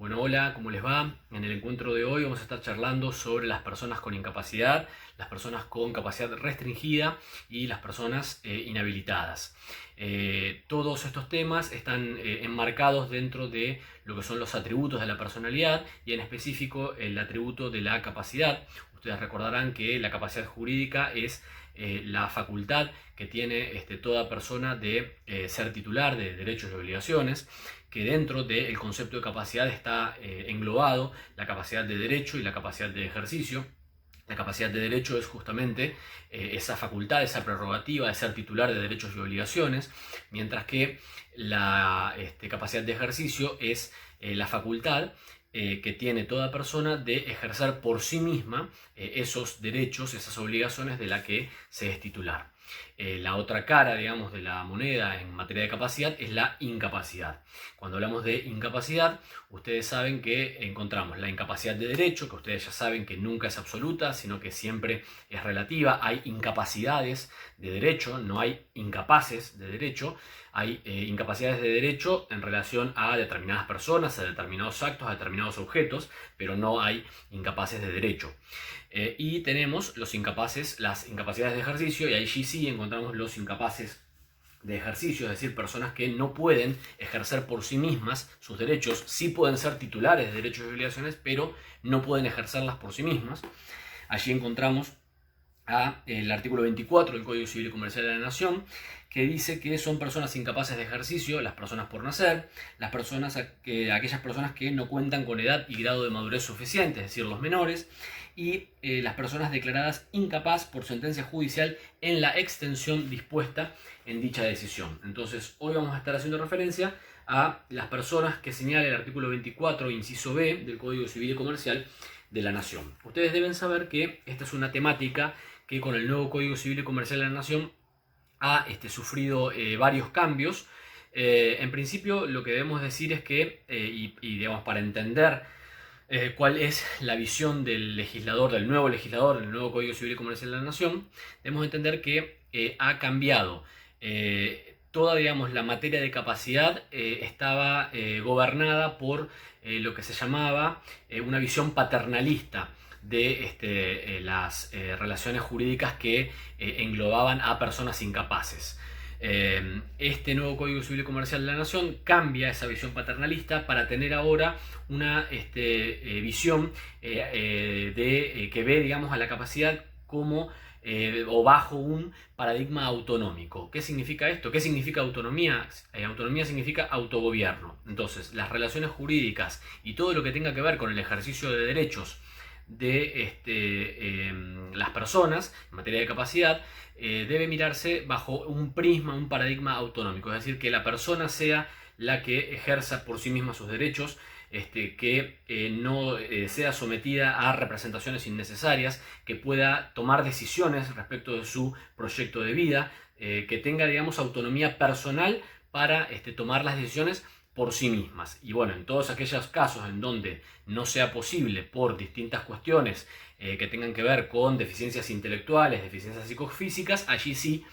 Bueno, hola, ¿cómo les va? En el encuentro de hoy vamos a estar charlando sobre las personas con incapacidad, las personas con capacidad restringida y las personas inhabilitadas. Todos estos temas están enmarcados dentro de lo que son los atributos de la personalidad y en específico el atributo de la capacidad. Ustedes recordarán que la capacidad jurídica es la facultad que tiene toda persona de ser titular de derechos y obligaciones, que dentro del concepto de capacidad está englobado la capacidad de derecho y la capacidad de ejercicio. La capacidad de derecho es justamente esa facultad, esa prerrogativa de ser titular de derechos y obligaciones, mientras que la capacidad de ejercicio es la facultad que tiene toda persona de ejercer por sí misma esos derechos, esas obligaciones de la que se es titular. La otra cara, digamos, de la moneda en materia de capacidad es la incapacidad. Cuando hablamos de incapacidad, ustedes saben que encontramos la incapacidad de derecho, que ustedes ya saben que nunca es absoluta, sino que siempre es relativa. Hay incapacidades de derecho, no hay incapaces de derecho. Hay incapacidades de derecho en relación a determinadas personas, a determinados actos, a determinados objetos, pero no hay incapaces de derecho. Y tenemos las incapacidades de ejercicio, y ahí sí encontramos los incapaces de ejercicio, es decir, personas que no pueden ejercer por sí mismas sus derechos, sí pueden ser titulares de derechos y obligaciones, pero no pueden ejercerlas por sí mismas. Allí encontramos el artículo 24 del Código Civil y Comercial de la Nación, que dice que son personas incapaces de ejercicio, las personas por nacer, aquellas personas que no cuentan con edad y grado de madurez suficiente, es decir, los menores, y las personas declaradas incapaz por sentencia judicial en la extensión dispuesta en dicha decisión. Entonces, hoy vamos a estar haciendo referencia a las personas que señala el artículo 24, inciso B del Código Civil y Comercial de la Nación. Ustedes deben saber que esta es una temática que con el nuevo Código Civil y Comercial de la Nación ha sufrido varios cambios. En principio, lo que debemos decir es que, digamos, para entender cuál es la visión del legislador, del nuevo Código Civil y Comercial de la Nación, debemos entender que ha cambiado. Toda, digamos, la materia de capacidad estaba gobernada por lo que se llamaba una visión paternalista de las relaciones jurídicas que englobaban a personas incapaces. Este nuevo Código Civil y Comercial de la Nación cambia esa visión paternalista para tener ahora una visión que ve, digamos, a la capacidad como o bajo un paradigma autonómico. ¿Qué significa esto? ¿Qué significa autonomía? Autonomía significa autogobierno. Entonces, las relaciones jurídicas y todo lo que tenga que ver con el ejercicio de derechos de las personas en materia de capacidad debe mirarse bajo un prisma, un paradigma autonómico, es decir, que la persona sea la que ejerza por sí misma sus derechos, que no sea sometida a representaciones innecesarias, que pueda tomar decisiones respecto de su proyecto de vida, que tenga, digamos, autonomía personal para tomar las decisiones por sí mismas. Y bueno, en todos aquellos casos en donde no sea posible por distintas cuestiones que tengan que ver con deficiencias intelectuales, deficiencias psicofísicas, allí sí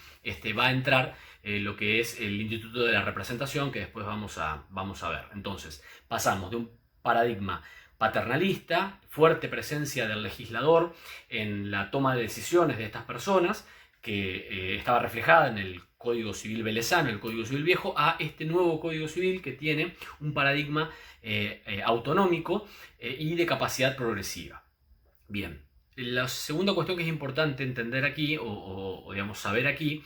va a entrar lo que es el Instituto de la Representación, que después vamos a ver. Entonces, pasamos de un paradigma paternalista, fuerte presencia del legislador en la toma de decisiones de estas personas, que estaba reflejada en el Código Civil velezano, el Código Civil viejo, a este nuevo Código Civil que tiene un paradigma autonómico y de capacidad progresiva. Bien, la segunda cuestión que es importante entender aquí, o digamos, saber aquí,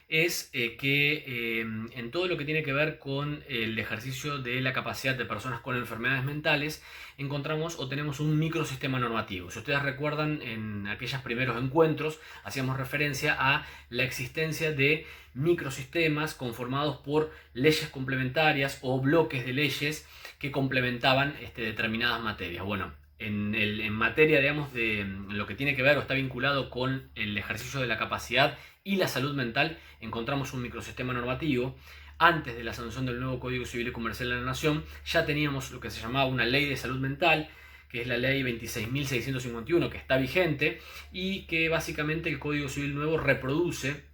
es que en todo lo que tiene que ver con el ejercicio de la capacidad de personas con enfermedades mentales, encontramos o tenemos un microsistema normativo. Si ustedes recuerdan, en aquellos primeros encuentros hacíamos referencia a la existencia de microsistemas conformados por leyes complementarias o bloques de leyes que complementaban determinadas materias. Bueno, en materia, digamos, de lo que tiene que ver o está vinculado con el ejercicio de la capacidad y la salud mental, encontramos un microsistema normativo. Antes de la sanción del nuevo Código Civil y Comercial de la Nación, ya teníamos lo que se llamaba una ley de salud mental, que es la ley 26.651, que está vigente y que básicamente el Código Civil nuevo reproduce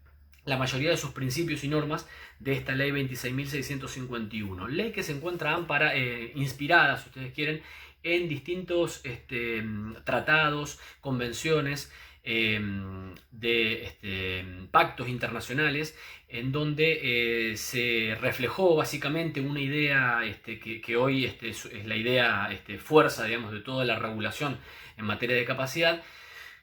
la mayoría de sus principios y normas de esta ley 26.651. Ley que se encuentra inspirada, si ustedes quieren, en distintos tratados, convenciones, pactos internacionales, en donde se reflejó básicamente una idea que hoy es la idea fuerza, digamos, de toda la regulación en materia de capacidad,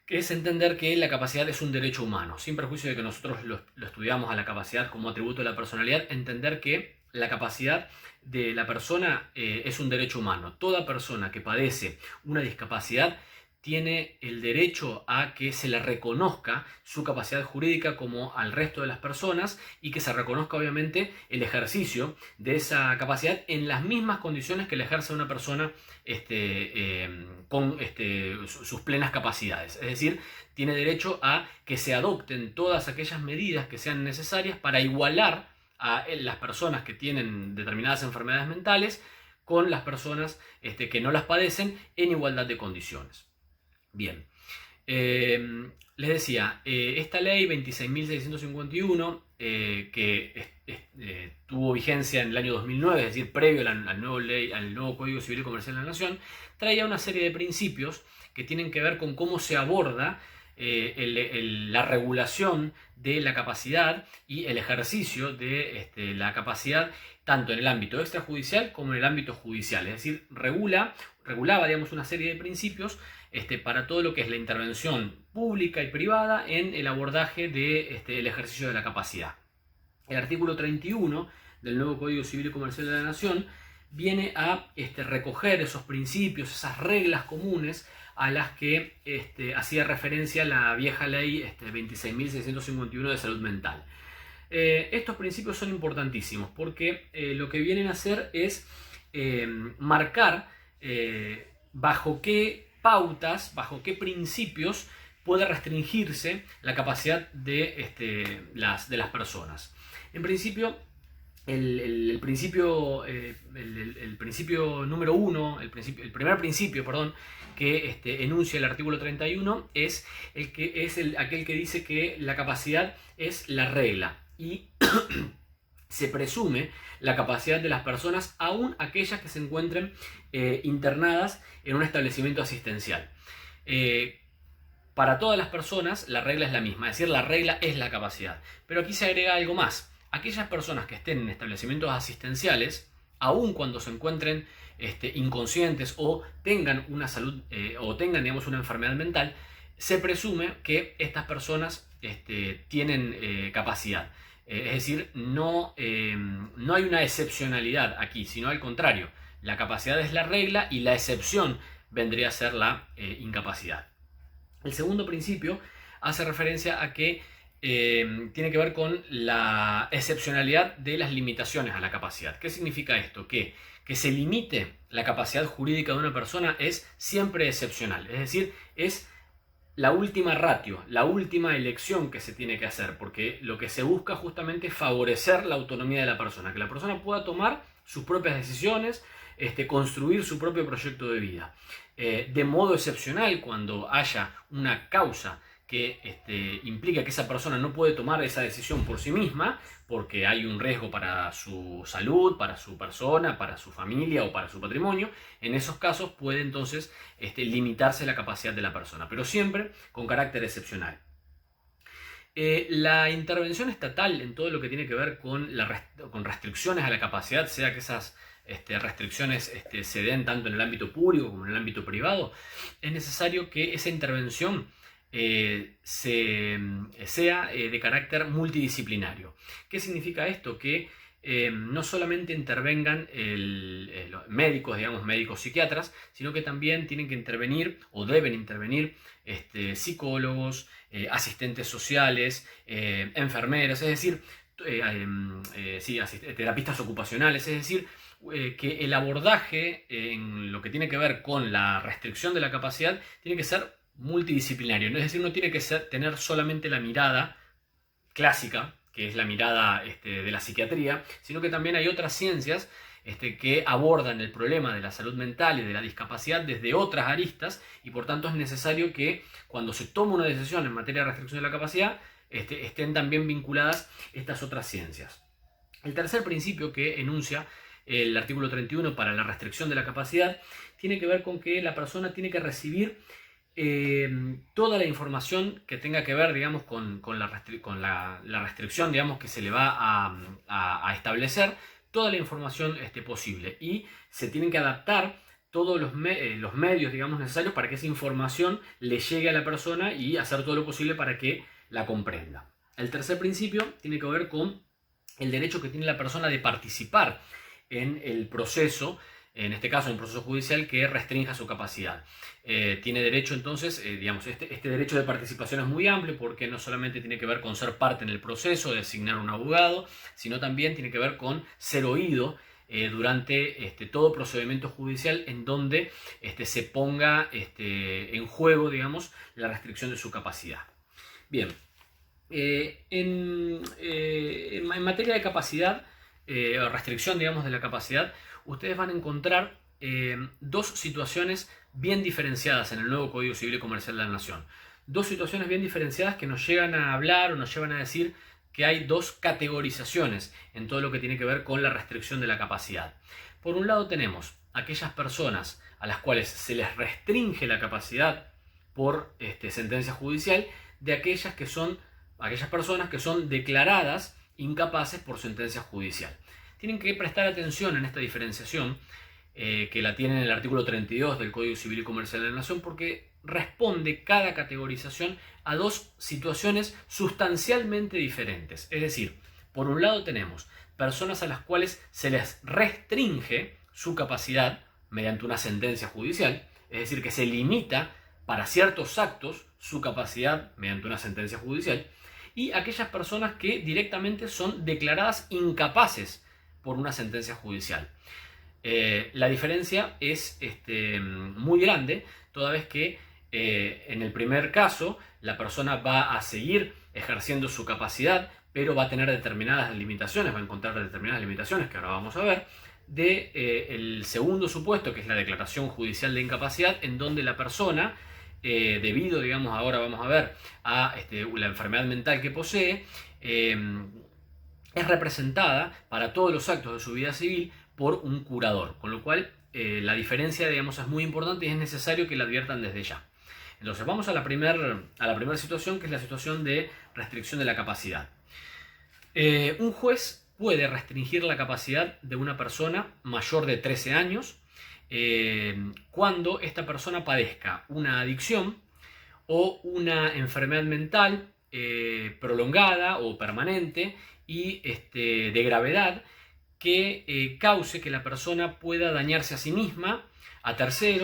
que es entender que la capacidad es un derecho humano, sin perjuicio de que nosotros lo estudiamos a la capacidad como atributo de la personalidad, entender que la capacidad de la persona es un derecho humano. Toda persona que padece una discapacidad tiene el derecho a que se le reconozca su capacidad jurídica como al resto de las personas y que se reconozca obviamente el ejercicio de esa capacidad en las mismas condiciones que le ejerce una persona con sus plenas capacidades. Es decir, tiene derecho a que se adopten todas aquellas medidas que sean necesarias para igualar a las personas que tienen determinadas enfermedades mentales con las personas que no las padecen en igualdad de condiciones. Bien, les decía, esta ley 26.651, que tuvo vigencia en el año 2009, es decir, previo al nuevo Código Civil y Comercial de la Nación, traía una serie de principios que tienen que ver con cómo se aborda la regulación de la capacidad y el ejercicio de la capacidad tanto en el ámbito extrajudicial como en el ámbito judicial. Es decir, regulaba, digamos, una serie de principios para todo lo que es la intervención pública y privada en el abordaje del ejercicio de la capacidad. El artículo 31 del nuevo Código Civil y Comercial de la Nación viene a recoger esos principios, esas reglas comunes a las que hacía referencia la vieja ley 26.651 de salud mental. Estos principios son importantísimos porque lo que vienen a hacer es marcar bajo qué pautas, bajo qué principios puede restringirse la capacidad de las personas. En principio, el principio número uno, el primer principio, perdón, que enuncia el artículo 31 es aquel que dice que la capacidad es la regla y se presume la capacidad de las personas, aun aquellas que se encuentren internadas en un establecimiento asistencial. Para todas las personas la regla es la misma, es decir, la regla es la capacidad. Pero aquí se agrega algo más. Aquellas personas que estén en establecimientos asistenciales, aun cuando se encuentren inconscientes o tengan una salud o tengan, digamos, una enfermedad mental, se presume que estas personas tienen capacidad. Es decir, no hay una excepcionalidad aquí, sino al contrario. La capacidad es la regla y la excepción vendría a ser la incapacidad. El segundo principio hace referencia a que tiene que ver con la excepcionalidad de las limitaciones a la capacidad. ¿Qué significa esto? Que se limite la capacidad jurídica de una persona es siempre excepcional. Es decir, es la última ratio, la última elección que se tiene que hacer, porque lo que se busca justamente es favorecer la autonomía de la persona, que la persona pueda tomar sus propias decisiones, construir su propio proyecto de vida. De modo excepcional, cuando haya una causa que implica que esa persona no puede tomar esa decisión por sí misma, porque hay un riesgo para su salud, para su persona, para su familia o para su patrimonio, en esos casos puede entonces limitarse la capacidad de la persona, pero siempre con carácter excepcional. La intervención estatal en todo lo que tiene que ver con restricciones a la capacidad, sea que esas restricciones se den tanto en el ámbito público como en el ámbito privado, es necesario que esa intervención sea de carácter multidisciplinario. ¿Qué significa esto? Que no solamente intervengan los médicos, digamos médicos psiquiatras, sino que también tienen que intervenir o deben intervenir psicólogos, asistentes sociales, enfermeras, es decir, terapistas ocupacionales, es decir, que el abordaje en lo que tiene que ver con la restricción de la capacidad tiene que ser multidisciplinario, es decir, no tiene que tener solamente la mirada clásica, que es la mirada de la psiquiatría, sino que también hay otras ciencias que abordan el problema de la salud mental y de la discapacidad desde otras aristas, y por tanto es necesario que cuando se toma una decisión en materia de restricción de la capacidad, estén también vinculadas estas otras ciencias. El tercer principio que enuncia el artículo 31 para la restricción de la capacidad tiene que ver con que la persona tiene que recibir toda la información que tenga que ver, digamos, con la restricción, digamos, que se le va a establecer, toda la información posible, y se tienen que adaptar todos los medios, digamos, necesarios para que esa información le llegue a la persona y hacer todo lo posible para que la comprenda. El tercer principio tiene que ver con el derecho que tiene la persona de participar en el proceso, en este caso en el proceso judicial, que restrinja su capacidad. Tiene derecho entonces, digamos, este derecho de participación es muy amplio porque no solamente tiene que ver con ser parte en el proceso, designar un abogado, sino también tiene que ver con ser oído durante todo procedimiento judicial en donde se ponga en juego, digamos, la restricción de su capacidad. Bien, en materia de capacidad, o restricción, digamos, de la capacidad, ustedes van a encontrar dos situaciones bien diferenciadas en el nuevo Código Civil y Comercial de la Nación. Dos situaciones bien diferenciadas que nos llegan a hablar o nos llevan a decir que hay dos categorizaciones en todo lo que tiene que ver con la restricción de la capacidad. Por un lado tenemos aquellas personas a las cuales se les restringe la capacidad por sentencia judicial, de aquellas personas que son declaradas incapaces por sentencia judicial. Tienen que prestar atención en esta diferenciación, que la tiene en el artículo 32 del Código Civil y Comercial de la Nación, porque responde cada categorización a dos situaciones sustancialmente diferentes. Es decir, por un lado tenemos personas a las cuales se les restringe su capacidad mediante una sentencia judicial, es decir, que se limita para ciertos actos su capacidad mediante una sentencia judicial, y aquellas personas que directamente son declaradas incapaces por una sentencia judicial. La diferencia es muy grande, toda vez que en el primer caso la persona va a seguir ejerciendo su capacidad, pero va a tener determinadas limitaciones, va a encontrar determinadas limitaciones que ahora vamos a ver, el segundo supuesto, que es la declaración judicial de incapacidad, en donde la persona, debido, digamos, ahora vamos a ver, a la enfermedad mental que posee, es representada para todos los actos de su vida civil por un curador, con lo cual la diferencia, digamos, es muy importante y es necesario que la adviertan desde ya. Entonces vamos a la primera situación, que es la situación de restricción de la capacidad. Un juez puede restringir la capacidad de una persona mayor de 13 años cuando esta persona padezca una adicción o una enfermedad mental prolongada o permanente y de gravedad que cause que la persona pueda dañarse a sí misma, a terceros,